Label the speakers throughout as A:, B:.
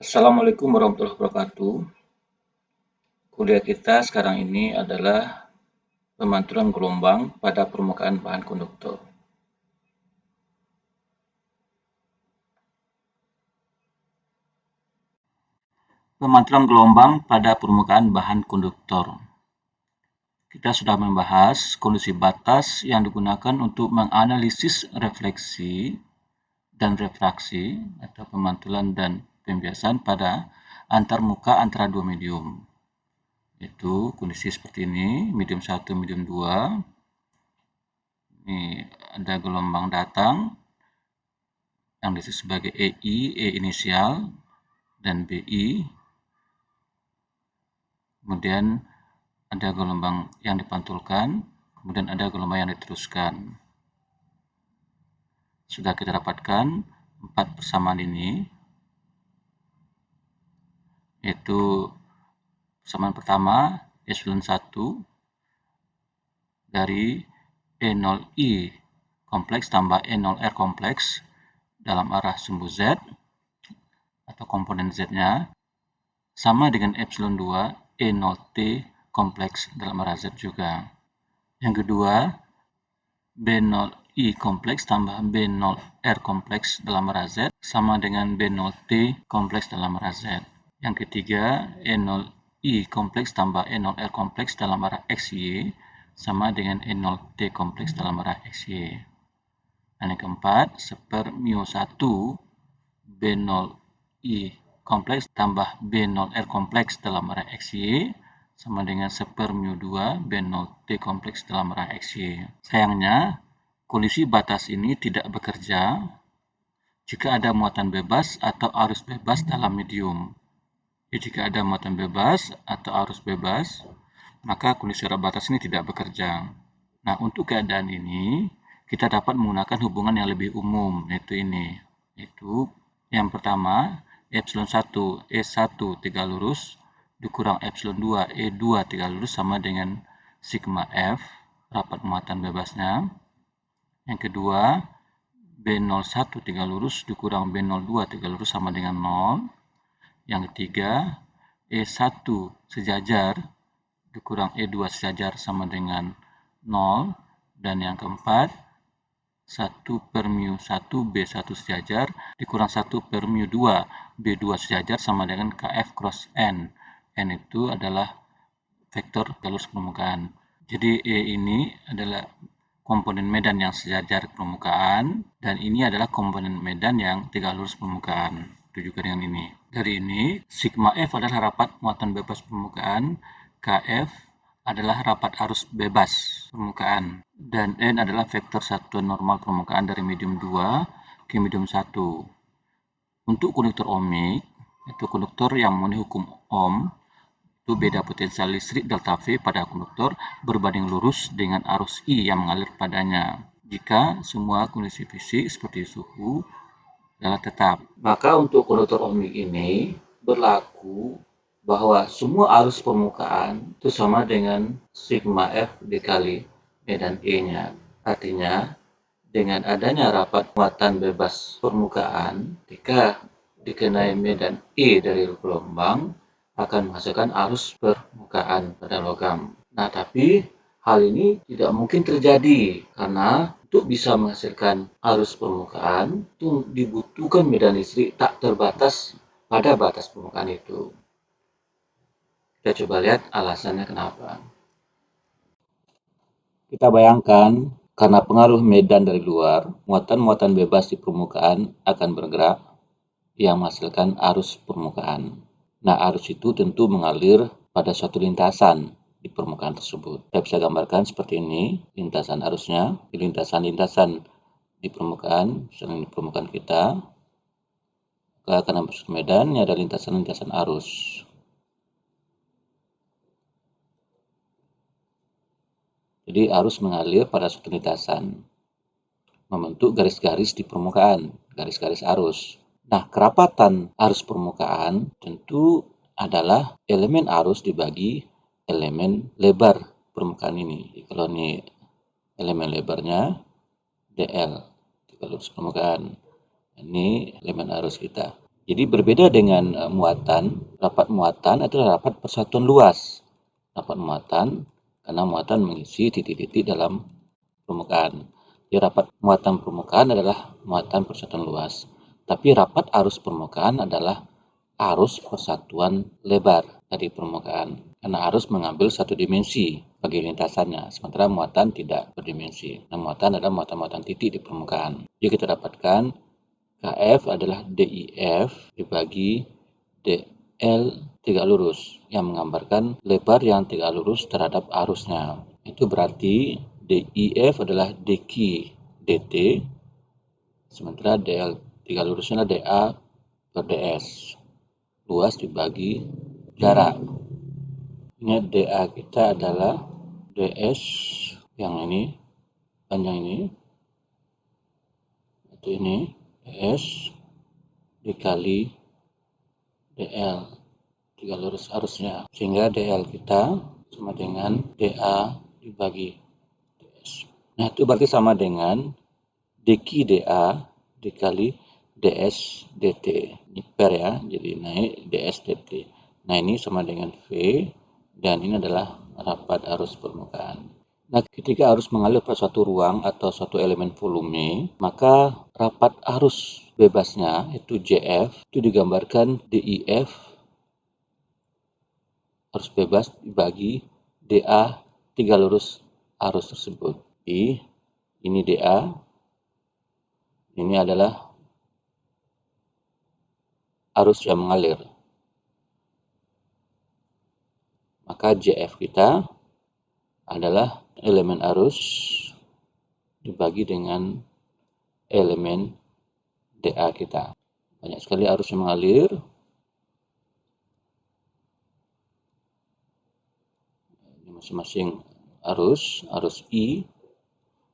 A: Assalamualaikum warahmatullahi wabarakatuh. Kuliah kita sekarang ini adalah pemantulan gelombang pada permukaan bahan konduktor. Pemantulan gelombang pada permukaan bahan konduktor. Kita sudah membahas kondisi batas yang digunakan untuk menganalisis refleksi dan refraksi atau pemantulan dan pembiasan pada antarmuka antara dua medium. Itu kondisi seperti ini, medium 1, medium 2. Ini ada gelombang datang yang disebut sebagai EI, E inisial, dan BI. Kemudian ada gelombang yang dipantulkan, kemudian ada gelombang yang diteruskan. Sudah kita dapatkan 4 persamaan ini, yaitu persamaan pertama, epsilon 1 dari E0I kompleks tambah E0R kompleks dalam arah sumbu Z atau komponen Z-nya sama dengan epsilon 2 E0T kompleks dalam arah Z juga. Yang kedua, B0I kompleks tambah B0R kompleks dalam arah Z sama dengan B0T kompleks dalam arah Z. Yang ketiga, E0I kompleks tambah E0R kompleks dalam arah XY sama dengan E0T kompleks dalam arah XY. Dan yang keempat, seper-mu1 B0I kompleks tambah B0R kompleks dalam arah XY sama dengan seper-mu2 B0T kompleks dalam arah XY. Sayangnya, kondisi batas ini tidak bekerja jika ada muatan bebas atau arus bebas dalam medium. Jadi, jika ada muatan bebas atau arus bebas, maka kondisi batas ini tidak bekerja. Nah, untuk keadaan ini, kita dapat menggunakan hubungan yang lebih umum, yaitu ini. Yaitu yang pertama, epsilon 1 E1 3 lurus dikurang epsilon 2 E2 3 lurus sama dengan sigma F, rapat muatan bebasnya. Yang kedua, B01 3 lurus dikurang B02 3 lurus sama dengan 0. Yang ketiga, E1 sejajar dikurang E2 sejajar sama dengan 0. Dan yang keempat, 1/mu1 B1 sejajar dikurang 1/mu2 B2 sejajar sama dengan KF cross N. N itu adalah vektor galus permukaan. Jadi E ini adalah komponen medan yang sejajar ke permukaan, dan ini adalah komponen medan yang tiga lurus permukaan. Itu juga dengan ini. Dari ini, sigma F adalah rapat muatan bebas permukaan, KF adalah rapat arus bebas permukaan, dan N adalah vektor satuan normal permukaan dari medium 2 ke medium 1. Untuk konduktor ohmik, itu konduktor yang memenuhi hukum Ohm, itu beda potensial listrik delta V pada konduktor berbanding lurus dengan arus I yang mengalir padanya jika semua kondisi fisik seperti suhu adalah tetap. Maka untuk konduktor ohmik ini berlaku bahwa semua arus permukaan itu sama dengan sigma F dikali medan E-nya. Artinya, dengan adanya rapat muatan bebas permukaan, jika dikenai medan E dari gelombang, akan menghasilkan arus permukaan pada logam. Nah, tapi hal ini tidak mungkin terjadi karena untuk bisa menghasilkan arus permukaan itu dibutuhkan medan listrik tak terbatas pada batas permukaan itu. Kita coba lihat alasannya kenapa. Kita bayangkan karena pengaruh medan dari luar, muatan-muatan bebas di permukaan akan bergerak yang menghasilkan arus permukaan. Nah, arus itu tentu mengalir pada suatu lintasan di permukaan tersebut. Kita bisa gambarkan seperti ini, lintasan arusnya, lintasan-lintasan di permukaan, misalnya di permukaan kita, karena masuk medan, ini ada lintasan-lintasan arus. Jadi, arus mengalir pada suatu lintasan, membentuk garis-garis di permukaan, garis-garis arus. Nah, kerapatan arus permukaan tentu adalah elemen arus dibagi elemen lebar permukaan ini. Kalau ini elemen lebarnya DL, garis permukaan. Ini elemen arus kita. Jadi berbeda dengan muatan, rapat muatan adalah rapat persatuan luas. Rapat muatan karena muatan mengisi titik-titik dalam permukaan. Jadi rapat muatan permukaan adalah muatan persatuan luas. Tapi rapat arus permukaan adalah arus persatuan lebar dari permukaan. Karena arus mengambil satu dimensi bagi lintasannya, sementara muatan tidak berdimensi. Nah, muatan adalah muatan-muatan titik di permukaan. Jadi kita dapatkan KF adalah DIF dibagi DL tegak lurus yang menggambarkan lebar yang tegak lurus terhadap arusnya. Itu berarti DIF adalah DQ DT, sementara DL tegak lurusnya adalah DA per DS. Luas dibagi jarak. Ingat DA kita adalah DS yang ini, panjang ini, itu ini, DS dikali DL, tiga lurus arusnya, sehingga DL kita sama dengan DA dibagi DS. Nah, itu berarti sama dengan DQ DA dikali DS DT. Ini per ya, jadi naik DS DT. Nah, ini sama dengan V, dan ini adalah rapat arus permukaan. Nah, ketika arus mengalir pada suatu ruang atau suatu elemen volume, maka rapat arus bebasnya, itu JF, itu digambarkan DIF, arus bebas dibagi DA, tiga lurus arus tersebut. Ini DA, ini adalah arus yang mengalir. Maka JF kita adalah elemen arus dibagi dengan elemen DA kita. Banyak sekali arus yang mengalir. Ini masing-masing arus I.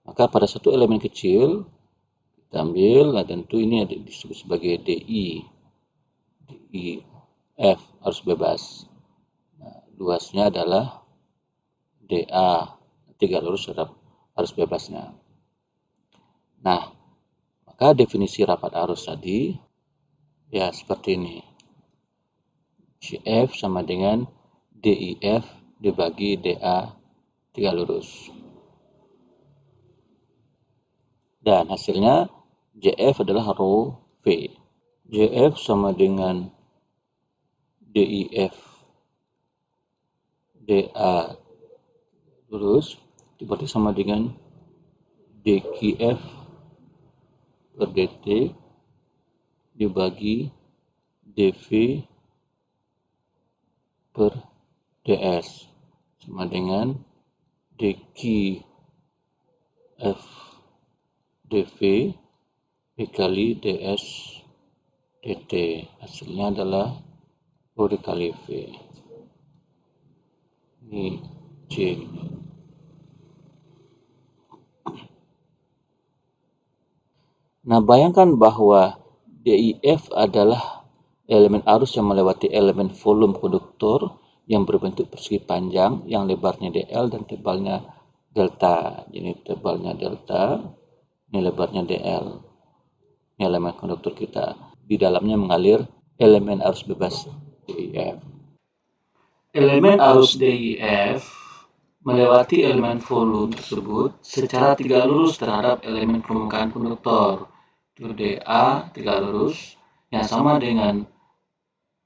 A: Maka pada satu elemen kecil kita ambil, nah tentu ini disebut sebagai DI, DIF, arus bebas. Nah, luasnya adalah DA, tiga lurus terhadap arus bebasnya. Nah, maka definisi rapat arus tadi ya seperti ini. CF sama dengan DIF dibagi DA tiga lurus. Dan hasilnya JF adalah rho V. JF sama dengan DIF DA lurus, berarti sama dengan DQF per DT dibagi DV per DS, sama dengan DQF DV dikali DS DT. Hasilnya adalah rho dikali V. Ini C. Nah, bayangkan bahwa DIF adalah elemen arus yang melewati elemen volume konduktor yang berbentuk persegi panjang yang lebarnya DL dan tebalnya delta. Jadi tebalnya delta, ini lebarnya DL. Ini elemen konduktor kita. Di dalamnya mengalir elemen arus bebas DIF. Elemen arus DIF melewati elemen volume tersebut secara tiga lurus terhadap elemen permukaan konduktor. Itu DA tiga lurus yang sama dengan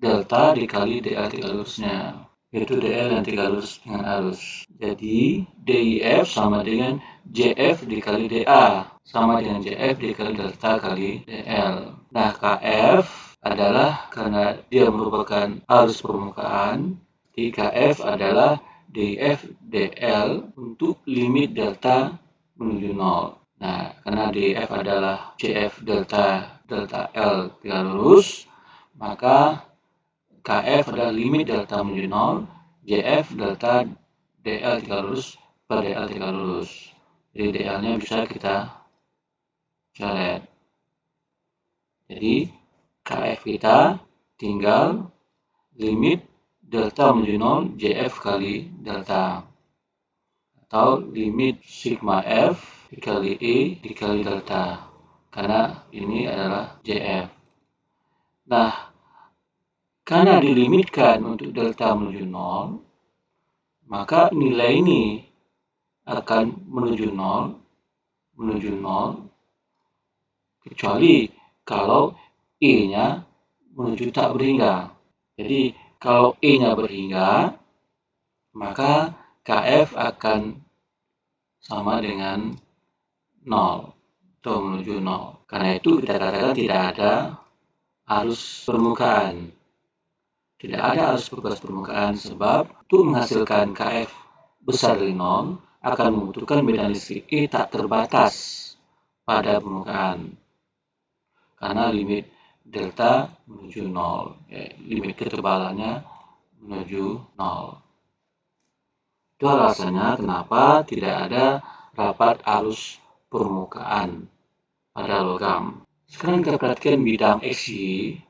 A: delta dikali DA tiga lurusnya, yaitu DL yang tiga lurus dengan arus. Jadi DIF sama dengan JF dikali DA sama dengan JF dikali delta kali DL. Nah, KF adalah karena dia merupakan arus permukaan, KF adalah DIF DL untuk limit delta menuju 0. Nah, karena DIF adalah JF delta L tiga lurus, maka KF adalah limit delta menuju 0, JF delta DL tiga lurus per DL tiga lurus. Jadi DL-nya bisa kita coret. Jadi KF kita tinggal limit delta menuju 0 JF kali delta, atau limit sigma F dikali E dikali delta, karena ini adalah JF. Nah, karena dilimitkan untuk delta menuju 0, maka nilai ini akan menuju 0, kecuali kalau E-nya menuju tak berhingga. Jadi, kalau E-nya berhingga, maka KF akan sama dengan 0 atau menuju 0. Karena itu kita katakan tidak ada arus permukaan. Tidak ada arus bebas permukaan sebab untuk menghasilkan KF besar dari 0 akan membutuhkan medan listrik E tak terbatas pada permukaan. Karena limit delta menuju 0, limit ketebalannya menuju 0. Itu alasannya kenapa tidak ada rapat arus permukaan pada logam. Sekarang kita perhatikan bidang XY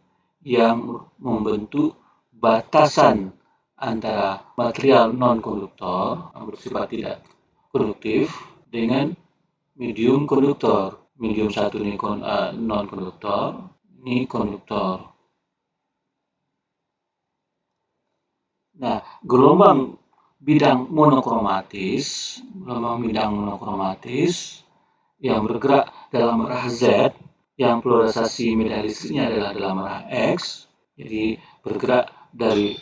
A: yang membentuk batasan antara material non-konduktor yang bersifat tidak konduktif dengan medium konduktor. Medium 1 ini non-konduktor, ini konduktor. Nah, gelombang bidang monokromatis yang bergerak dalam arah Z, yang polarisasi medan listriknya adalah dalam arah X, jadi bergerak dari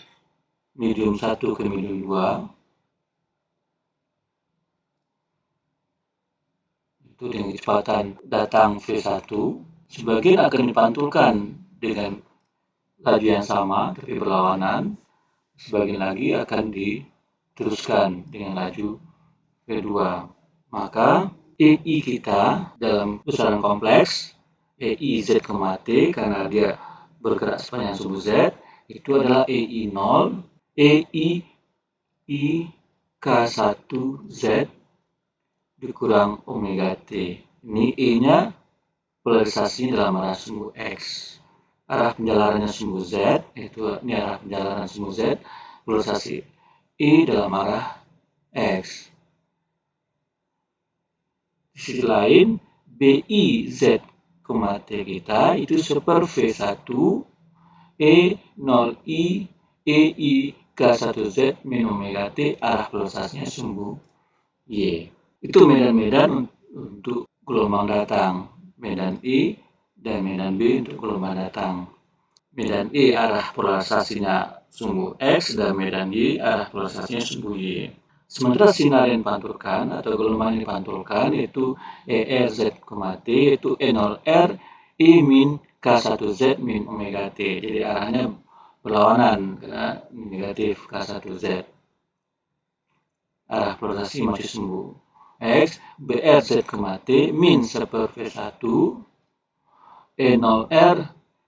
A: medium 1 ke medium 2, itu dengan kecepatan datang V1, sebagian akan dipantulkan dengan laju yang sama tapi berlawanan, sebagian lagi akan diteruskan dengan laju V2. Maka EI kita dalam besaran kompleks, EI Z, T, karena dia bergerak sepanjang sumbu Z, itu adalah EI 0, EI I K1Z dikurang omega T. Ini E-nya polarisasinya dalam arah sumbu X. Arah penjalarannya sumbu Z, ini arah penjalaran sumbu Z, polarisasi E dalam arah X. Di sisi lain, BI Z, T kita itu seper V1 E0I EI K1Z min omega T, arah polarisasinya sumbu Y. Itu medan-medan untuk gelombang datang. Medan E dan medan B untuk gelombang datang. Medan E arah polarisasinya sumbu X dan medan Y arah polarisasinya sumbu Y. Sementara sinar yang dipantulkan atau gelombang yang dipantulkan yaitu ERZ, T yaitu E0R E min K1Z min omega T. Jadi arahnya berlawanan karena negatif K1Z. Arah polarisasi masih sumbu X, BRZ, T min seper V1 E0R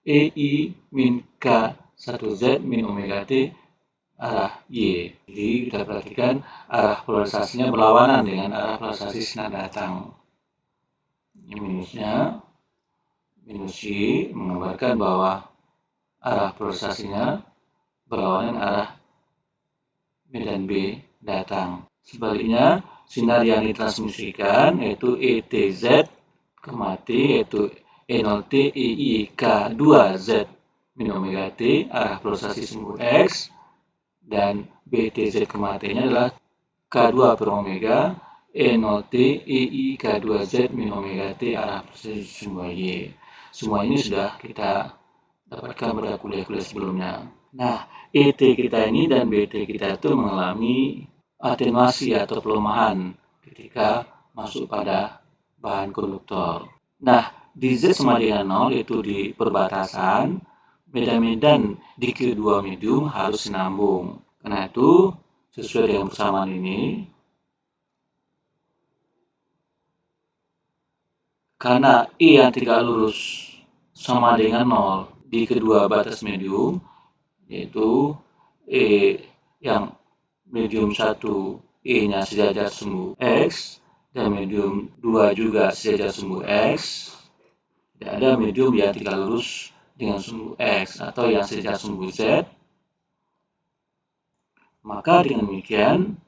A: EI min K1Z min omega T arah Y. Jadi kita perhatikan arah polarisasinya berlawanan dengan arah polarisasi sinar datang. Ini minusnya. Minus Y menggambarkan bahwa arah polarisasinya berlawanan arah medan B datang. Sebaliknya, sinar yang ditransmisikan yaitu ETZ, T yaitu E0T EI K2Z min omega T arah polarisasi sumbu X, dan BTZ, T-nya adalah K2 per omega E0T EI K2Z min omega T arah polarisasi sumbu Y. Semua ini sudah kita dapatkan pada kuliah-kuliah sebelumnya. Nah, ET kita ini dan BT kita itu mengalami atenuasi atau pelemahan ketika masuk pada bahan konduktor. Nah, di Z sama dengan 0 yaitu di perbatasan, medan-medan di kedua medium harus sinambung. Karena itu, sesuai dengan persamaan ini, karena E yang tegak lurus sama dengan 0 di kedua batas medium, yaitu E yang medium 1 E-nya sejajar sumbu X dan medium 2 juga sejajar sumbu X. Tidak ada medium yang tegak lurus dengan sumbu X atau yang sejajar sumbu Z. Maka dengan demikian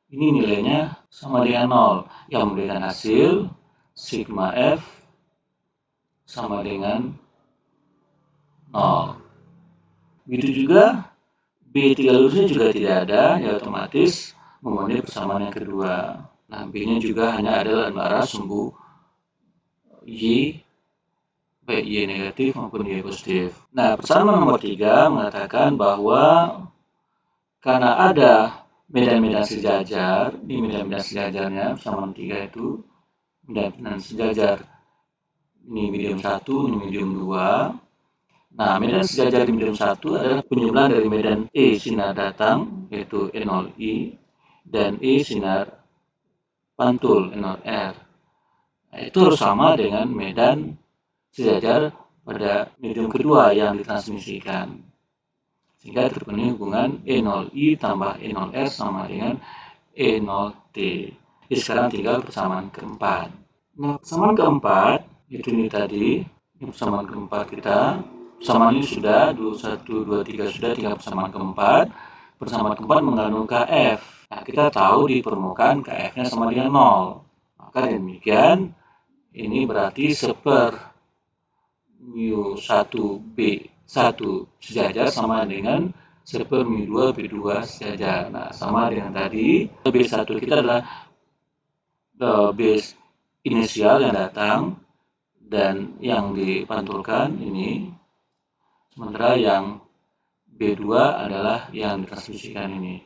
A: ini nilainya sama dengan 0 yang memberikan hasil sigma F sama dengan 0. Begitu juga B3 lurusnya juga tidak ada, ya otomatis memenuhi persamaan yang kedua. Nah, B-nya juga hanya ada dalam arah sumbu Y, baik Y negatif maupun Y positif. Nah, persamaan nomor 3 mengatakan bahwa karena ada medan-medan sejajar, di medan-medan sejajarnya persamaan 3 itu medan-medan sejajar ini medium 1, ini medium 2. Nah, medan sejajar di medium 1 adalah penjumlahan dari medan E sinar datang, yaitu E0I, dan E sinar pantul, E0R. Nah, itu harus sama dengan medan sejajar pada medium kedua yang ditransmisikan. Sehingga terpenuhi hubungan E0I tambah E0R sama dengan E0T. Jadi sekarang tinggal persamaan keempat. Nah, persamaan keempat, itu ini tadi, ini persamaan keempat kita. Persamaan ini sudah, 1, 2, 3 sudah, tinggal persamaan keempat. Persamaan keempat mengandung KF. Nah, kita tahu di permukaan KF-nya sama dengan 0. Maka demikian, ini berarti seper mu 1 B1 sejajar sama dengan seper mu 2 B2 sejajar. Nah, sama dengan tadi, B1 kita adalah base inisial yang datang dan yang dipantulkan ini, sementara yang B2 adalah yang ditransmisikan ini.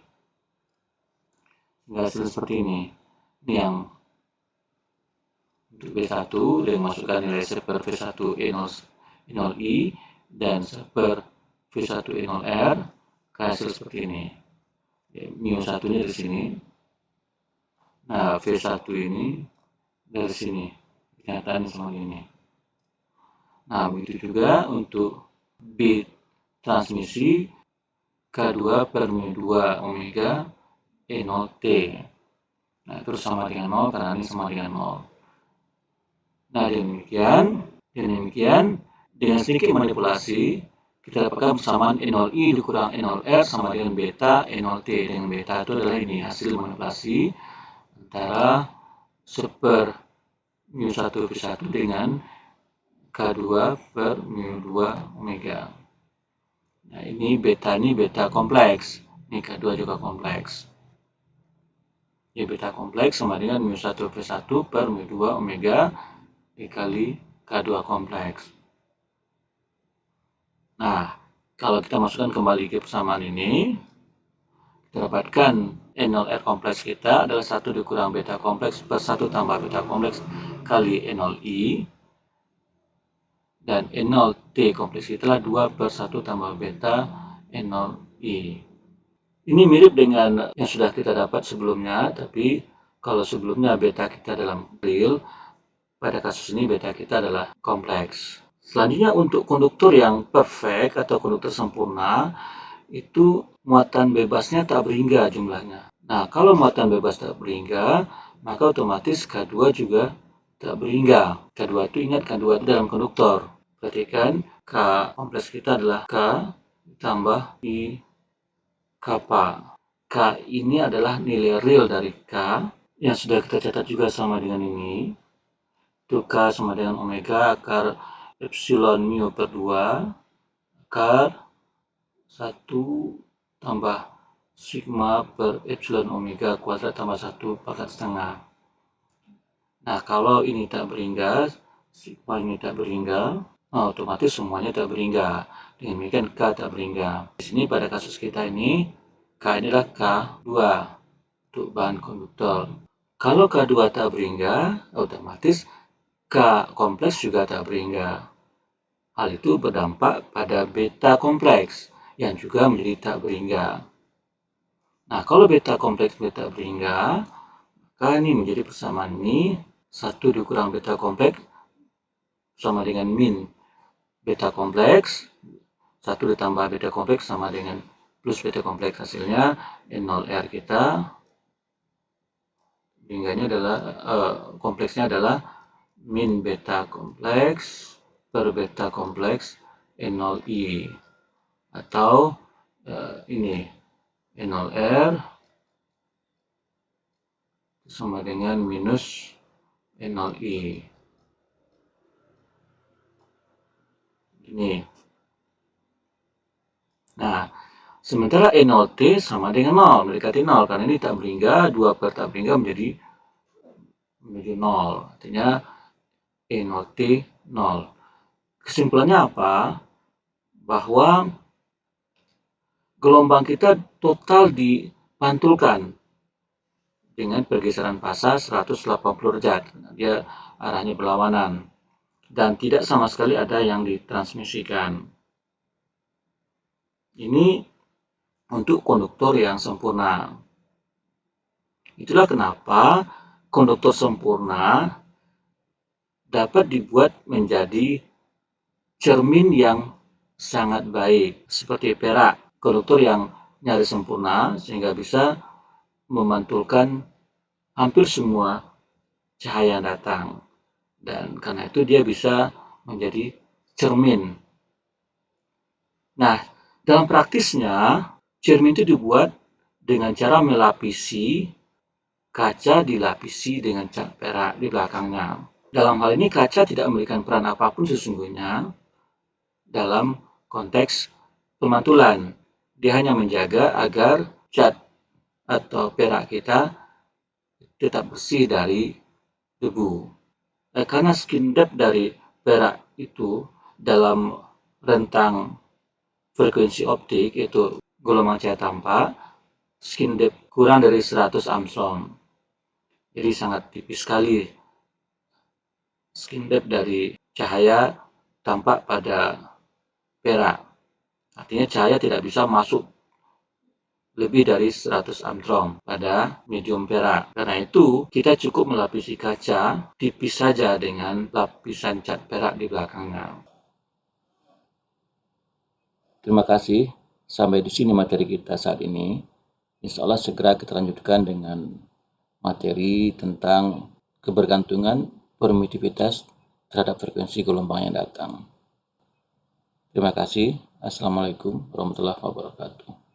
A: Sehingga hasil seperti ini. Ini yang untuk B1 dengan masukkan nilai seper V1 E0I dan seper V1 E0R, hasil seperti ini. Mu 1-nya dari sini. Nah, V1 ini dari sini. Kenyataan seperti ini. Nah, begitu juga untuk bit transmisi K2 per mu2 omega E0T. Nah, itu sama dengan 0 karena ini sama dengan 0. Nah, demikian dengan sedikit manipulasi kita dapatkan persamaan E0I dikurang E0R sama dengan beta E0T. Dengan beta itu adalah ini hasil manipulasi antara seper mu1 V1 dengan K2 per mu2 omega. Nah, ini beta kompleks. Ini K2 juga kompleks. Ya, beta kompleks sama dengan mu1 V1 per mu2 omega dikali K2 kompleks. Nah, kalau kita masukkan kembali ke persamaan ini, kita dapatkan E0R kompleks kita adalah 1 dikurang beta kompleks per 1 tambah beta kompleks kali E0I. Dan E0T kompleks kita adalah 2 per 1 tambah beta E0I. Ini mirip dengan yang sudah kita dapat sebelumnya, tapi kalau sebelumnya beta kita dalam real, pada kasus ini beta kita adalah kompleks. Selanjutnya untuk konduktor yang perfect atau konduktor sempurna, itu muatan bebasnya tak berhingga jumlahnya. Nah, kalau muatan bebas tak berhingga, maka otomatis K2 juga tak berhingga. K2 itu ingat, K2 itu dalam konduktor. Perhatikan, K kompleks kita adalah K ditambah I kappa. K ini adalah nilai real dari K yang sudah kita catat juga sama dengan ini. Itu K sama dengan omega akar epsilon mu per 2 akar 1 tambah sigma per epsilon omega kuadrat tambah 1 pangkat setengah. Nah, kalau ini tak berhingga, sigma ini tak berhingga, otomatis semuanya tak berhingga. Dengan demikian K tak berhingga. Di sini pada kasus kita ini, K ini adalah K2 untuk bahan konduktor. Kalau K2 tak berhingga, otomatis K kompleks juga tak berhingga. Hal itu berdampak pada beta kompleks yang juga menjadi tak berhingga. Nah, kalau beta kompleks beta berhingga, maka ini menjadi persamaan ini 1 dikurang beta kompleks sama dengan min beta kompleks, 1 ditambah beta kompleks sama dengan plus beta kompleks. Hasilnya N0R kita berhingganya adalah kompleksnya adalah min beta kompleks per beta kompleks N0I atau ini N0R sama dengan minus N0I. Ini Nah, sementara E0T sama dengan 0, mendekati 0, karena ini tak berhingga, 2 per tak berhingga menjadi 0. Artinya E0T 0. Kesimpulannya apa? Bahwa gelombang kita total dipantulkan dengan pergeseran fasa 180 derajat. Dia arahnya berlawanan. Dan tidak sama sekali ada yang ditransmisikan. Ini untuk konduktor yang sempurna. Itulah kenapa konduktor sempurna dapat dibuat menjadi cermin yang sangat baik, seperti perak. Konduktor yang nyaris sempurna sehingga bisa memantulkan hampir semua cahaya yang datang. Dan karena itu dia bisa menjadi cermin. Nah, dalam praktisnya, cermin itu dibuat dengan cara melapisi kaca, dilapisi dengan cat perak di belakangnya. Dalam hal ini kaca tidak memberikan peran apapun sesungguhnya dalam konteks pemantulan. Dia hanya menjaga agar cat atau perak kita tetap bersih dari debu. Karena skin depth dari perak itu dalam rentang frekuensi optik, yaitu gelombang cahaya tampak, skin depth kurang dari 100 Angstrom. Jadi sangat tipis sekali skin depth dari cahaya tampak pada perak. Artinya cahaya tidak bisa masuk lebih dari 100 Angstrom pada medium perak. Karena itu, kita cukup melapisi kaca tipis saja dengan lapisan cat perak di belakangnya. Terima kasih. Sampai di sini materi kita saat ini. Insya Allah segera kita lanjutkan dengan materi tentang kebergantungan permitivitas terhadap frekuensi gelombang yang datang. Terima kasih. Assalamualaikum warahmatullahi wabarakatuh.